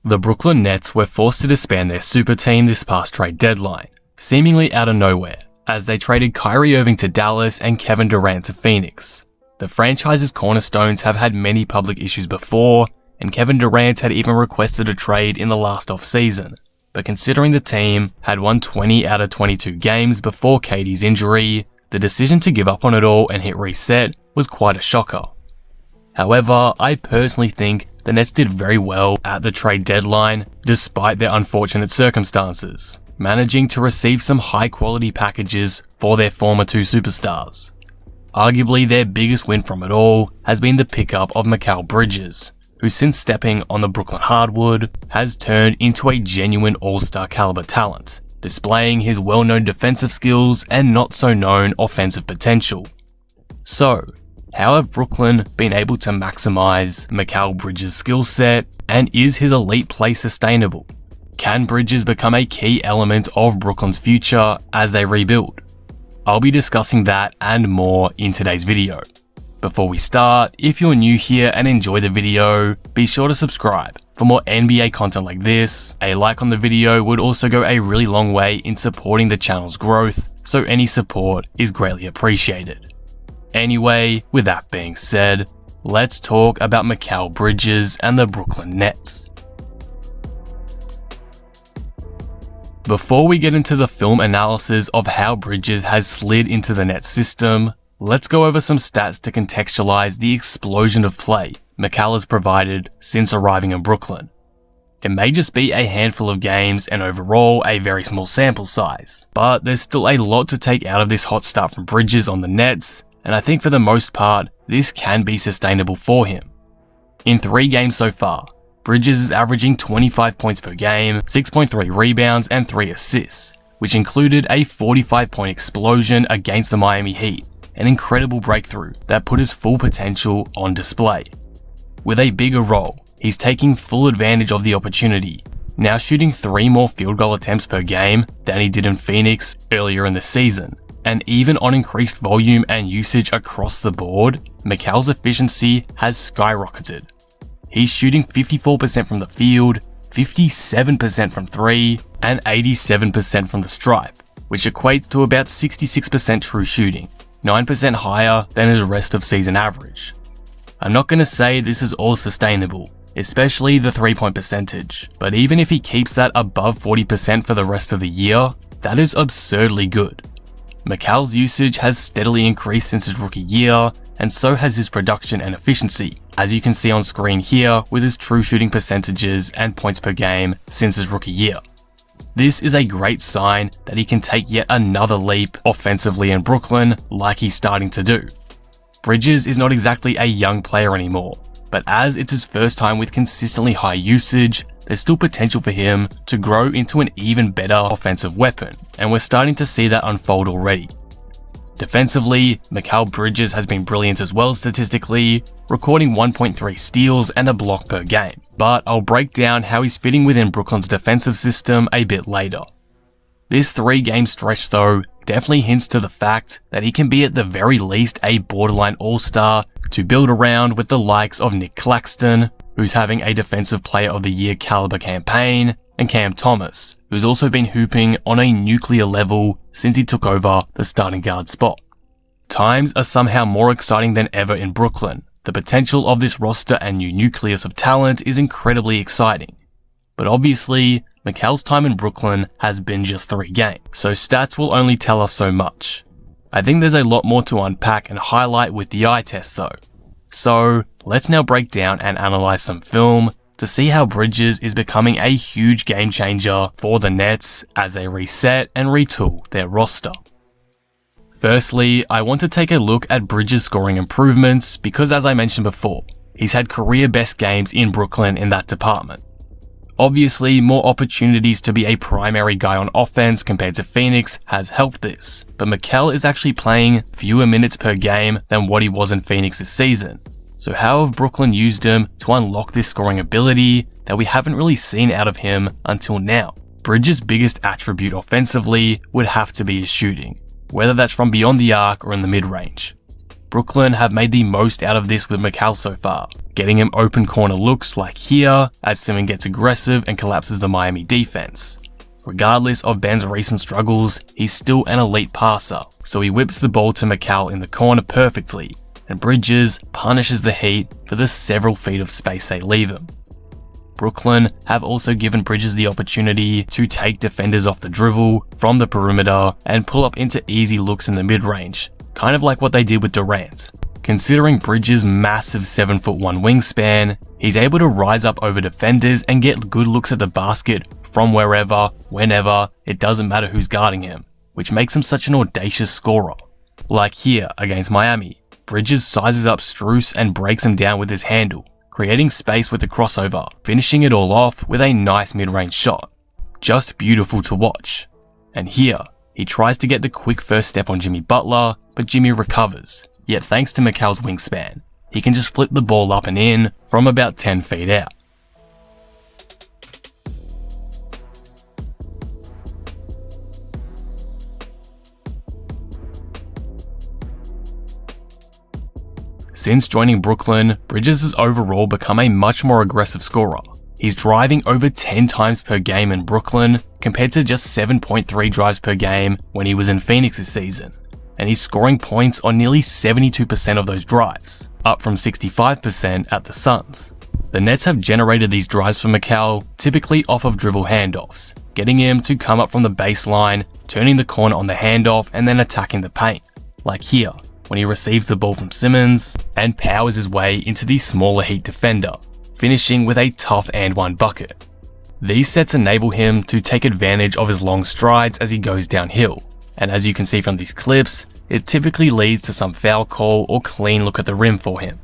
The Brooklyn Nets were forced to disband their super team this past trade deadline, seemingly out of nowhere, as they traded Kyrie Irving to Dallas and Kevin Durant to Phoenix. The franchise's cornerstones have had many public issues before, and Kevin Durant had even requested a trade in the last off-season. But considering the team had won 20 out of 22 games before KD's injury, the decision to give up on it all and hit reset was quite a shocker. However, I personally think the Nets did very well at the trade deadline, despite their unfortunate circumstances, managing to receive some high-quality packages for their former two superstars. Arguably their biggest win from it all has been the pickup of Mikal Bridges, who since stepping on the Brooklyn hardwood has turned into a genuine all-star caliber talent, displaying his well-known defensive skills and not-so-known offensive potential. So, how have Brooklyn been able to maximize Mikal Bridges' skill set, and is his elite play sustainable? Can Bridges become a key element of Brooklyn's future as they rebuild? I'll be discussing that and more in today's video. Before we start, if you're new here and enjoy the video, be sure to subscribe. For more NBA content like this, a like on the video would also go a really long way in supporting the channel's growth, so any support is greatly appreciated. Anyway, with that being said, let's talk about Mikal Bridges and the Brooklyn Nets. Before we get into the film analysis of how Bridges has slid into the Nets system, let's go over some stats to contextualize the explosion of play Mikal has provided since arriving in Brooklyn. It may just be a handful of games and overall a very small sample size, but there's still a lot to take out of this hot start from Bridges on the Nets, and I think for the most part, this can be sustainable for him. In 3 games so far, Bridges is averaging 25 points per game, 6.3 rebounds and 3 assists, which included a 45-point explosion against the Miami Heat, an incredible breakthrough that put his full potential on display. With a bigger role, he's taking full advantage of the opportunity, now shooting 3 more field goal attempts per game than he did in Phoenix earlier in the season. And even on increased volume and usage across the board, Mikal's efficiency has skyrocketed. He's shooting 54% from the field, 57% from 3, and 87% from the stripe, which equates to about 66% true shooting, 9% higher than his rest of season average. I'm not going to say this is all sustainable, especially the 3-point percentage, but even if he keeps that above 40% for the rest of the year, that is absurdly good. Mikal's usage has steadily increased since his rookie year, and so has his production and efficiency, as you can see on screen here with his true shooting percentages and points per game since his rookie year. This is a great sign that he can take yet another leap offensively in Brooklyn like he's starting to do. Bridges is not exactly a young player anymore, but as it's his first time with consistently high usage, there's still potential for him to grow into an even better offensive weapon, and we're starting to see that unfold already. Defensively, Mikal Bridges has been brilliant as well statistically, recording 1.3 steals and a block per game, but I'll break down how he's fitting within Brooklyn's defensive system a bit later. This 3-game stretch though definitely hints to the fact that he can be at the very least a borderline all-star to build around with the likes of Nick Claxton, who's having a Defensive Player of the Year caliber campaign, and Cam Thomas, who's also been hooping on a nuclear level since he took over the starting guard spot. Times are somehow more exciting than ever in Brooklyn. The potential of this roster and new nucleus of talent is incredibly exciting. But obviously, Mikal's time in Brooklyn has been just 3 games, so stats will only tell us so much. I think there's a lot more to unpack and highlight with the eye test though. So, let's now break down and analyze some film to see how Bridges is becoming a huge game changer for the Nets as they reset and retool their roster. Firstly, I want to take a look at Bridges' scoring improvements because, as I mentioned before, he's had career best games in Brooklyn in that department. Obviously, more opportunities to be a primary guy on offense compared to Phoenix has helped this, but Mikal is actually playing fewer minutes per game than what he was in Phoenix this season. So how have Brooklyn used him to unlock this scoring ability that we haven't really seen out of him until now? Bridges' biggest attribute offensively would have to be his shooting, whether that's from beyond the arc or in the mid-range. Brooklyn have made the most out of this with Mikal so far, getting him open corner looks like here as Simmons gets aggressive and collapses the Miami defense. Regardless of Ben's recent struggles, he's still an elite passer, so he whips the ball to Mikal in the corner perfectly, and Bridges punishes the Heat for the several feet of space they leave him. Brooklyn have also given Bridges the opportunity to take defenders off the dribble from the perimeter and pull up into easy looks in the mid-range, kind of like what they did with Durant. Considering Bridges' massive 7'1" wingspan, he's able to rise up over defenders and get good looks at the basket from wherever, whenever, it doesn't matter who's guarding him, which makes him such an audacious scorer. Like here against Miami, Bridges sizes up Strus and breaks him down with his handle, creating space with the crossover, finishing it all off with a nice mid-range shot. Just beautiful to watch. And here, he tries to get the quick first step on Jimmy Butler, but Jimmy recovers. Yet thanks to Mikal's wingspan, he can just flip the ball up and in from about 10 feet out. Since joining Brooklyn, Bridges has overall become a much more aggressive scorer. He's driving over 10 times per game in Brooklyn compared to just 7.3 drives per game when he was in Phoenix this season. And he's scoring points on nearly 72% of those drives, up from 65% at the Suns. The Nets have generated these drives for Mikal, typically off of dribble handoffs, getting him to come up from the baseline, turning the corner on the handoff and then attacking the paint, like here, when he receives the ball from Simmons and powers his way into the smaller Heat defender, finishing with a tough and one bucket. These sets enable him to take advantage of his long strides as he goes downhill, and as you can see from these clips, it typically leads to some foul call or clean look at the rim for him.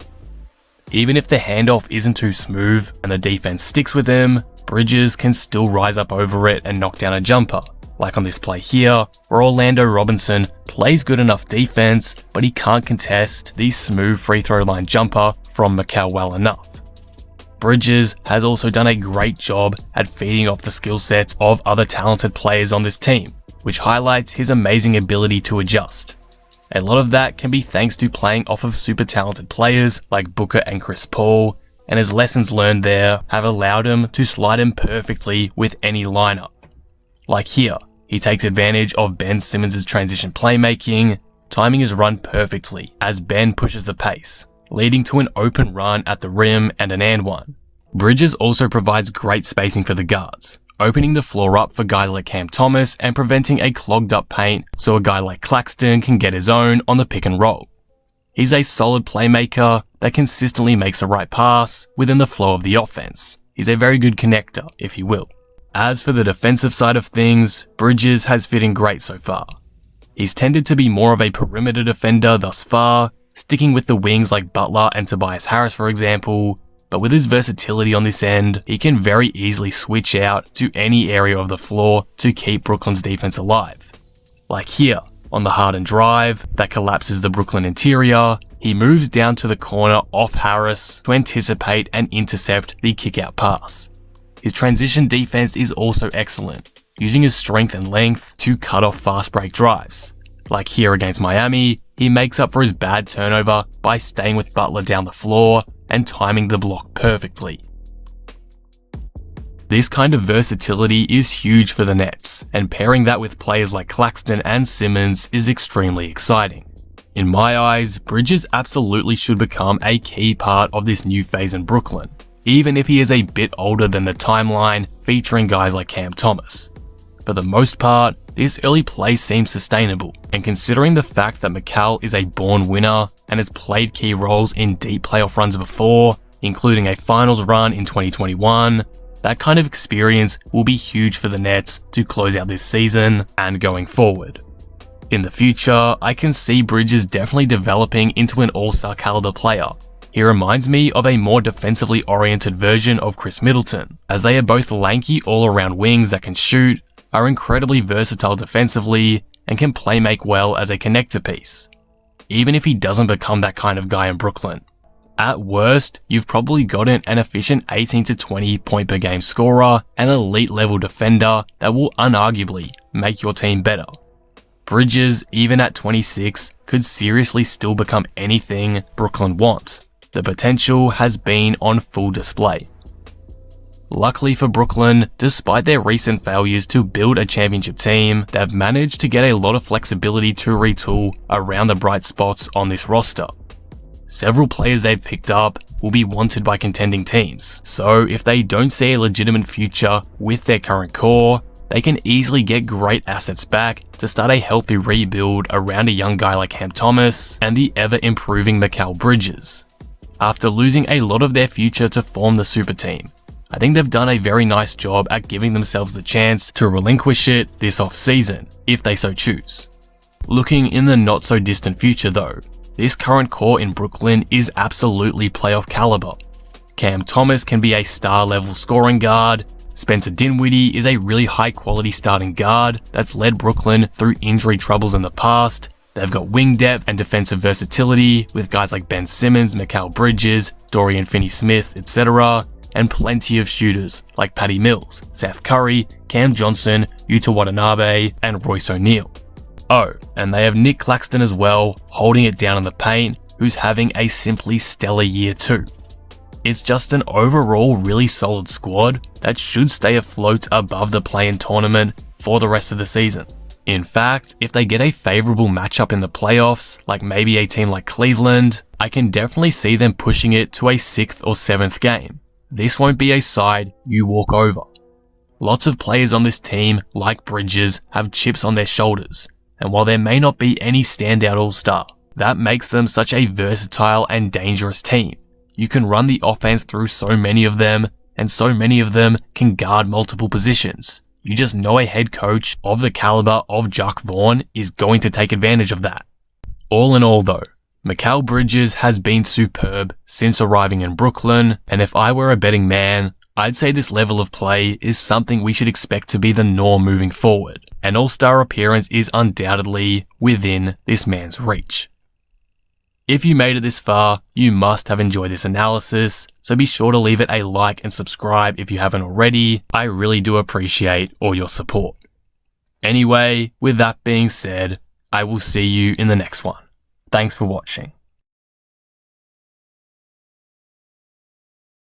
Even if the handoff isn't too smooth and the defense sticks with him, Bridges can still rise up over it and knock down a jumper, like on this play here, where Orlando Robinson plays good enough defense, but he can't contest the smooth free throw line jumper from Mikal well enough. Bridges has also done a great job at feeding off the skill sets of other talented players on this team, which highlights his amazing ability to adjust. A lot of that can be thanks to playing off of super talented players like Booker and Chris Paul, and his lessons learned there have allowed him to slide in perfectly with any lineup. Like here, he takes advantage of Ben Simmons' transition playmaking, timing his run perfectly as Ben pushes the pace, leading to an open run at the rim and an and one. Bridges also provides great spacing for the guards, opening the floor up for guys like Cam Thomas and preventing a clogged up paint so a guy like Claxton can get his own on the pick and roll. He's a solid playmaker that consistently makes the right pass within the flow of the offense. He's a very good connector, if you will. As for the defensive side of things, Bridges has fit in great so far. He's tended to be more of a perimeter defender thus far, sticking with the wings like Butler and Tobias Harris for example, but with his versatility on this end, he can very easily switch out to any area of the floor to keep Brooklyn's defense alive. Like here, on the Harden drive that collapses the Brooklyn interior, he moves down to the corner off Harris to anticipate and intercept the kick-out pass. His transition defense is also excellent, using his strength and length to cut off fast break drives. Like here against Miami, he makes up for his bad turnover by staying with Butler down the floor and timing the block perfectly. This kind of versatility is huge for the Nets, and pairing that with players like Claxton and Simmons is extremely exciting. In my eyes, Bridges absolutely should become a key part of this new phase in Brooklyn, even if he is a bit older than the timeline featuring guys like Cam Thomas. For the most part, this early play seems sustainable, and considering the fact that Mikal is a born winner and has played key roles in deep playoff runs before, including a finals run in 2021, that kind of experience will be huge for the Nets to close out this season and going forward. In the future, I can see Bridges definitely developing into an all-star caliber player. He reminds me of a more defensively oriented version of Chris Middleton, as they are both lanky all-around wings that can shoot, are incredibly versatile defensively, and can play make well as a connector piece, even if he doesn't become that kind of guy in Brooklyn. At worst, you've probably gotten an efficient 18 to 20 point per game scorer and elite level defender that will unarguably make your team better. Bridges, even at 26, could seriously still become anything Brooklyn want. The potential has been on full display. Luckily for Brooklyn, despite their recent failures to build a championship team, they've managed to get a lot of flexibility to retool around the bright spots on this roster. Several players they've picked up will be wanted by contending teams, so if they don't see a legitimate future with their current core, they can easily get great assets back to start a healthy rebuild around a young guy like Cam Thomas and the ever-improving Mikal Bridges. After losing a lot of their future to form the super team, I think they've done a very nice job at giving themselves the chance to relinquish it this off-season, if they so choose. Looking in the not-so-distant future though, this current core in Brooklyn is absolutely playoff caliber. Cam Thomas can be a star-level scoring guard, Spencer Dinwiddie is a really high-quality starting guard that's led Brooklyn through injury troubles in the past. They've got wing depth and defensive versatility with guys like Ben Simmons, Mikal Bridges, Dorian Finney-Smith, etc., and plenty of shooters like Patty Mills, Seth Curry, Cam Johnson, Yuta Watanabe, and Royce O'Neal. Oh, and they have Nick Claxton as well, holding it down in the paint, who's having a simply stellar year too. It's just an overall really solid squad that should stay afloat above the play-in tournament for the rest of the season. In fact, if they get a favorable matchup in the playoffs, like maybe a team like Cleveland, I can definitely see them pushing it to a 6th or 7th game. This won't be a side you walk over. Lots of players on this team, like Bridges, have chips on their shoulders, and while there may not be any standout all-star, that makes them such a versatile and dangerous team. You can run the offense through so many of them, and so many of them can guard multiple positions. You just know a head coach of the caliber of Jacque Vaughn is going to take advantage of that. All in all though, Mikal Bridges has been superb since arriving in Brooklyn, and if I were a betting man, I'd say this level of play is something we should expect to be the norm moving forward. An all-star appearance is undoubtedly within this man's reach. If you made it this far, you must have enjoyed this analysis, so be sure to leave it a like and subscribe if you haven't already. I really do appreciate all your support. Anyway, with that being said, I will see you in the next one. Thanks for watching.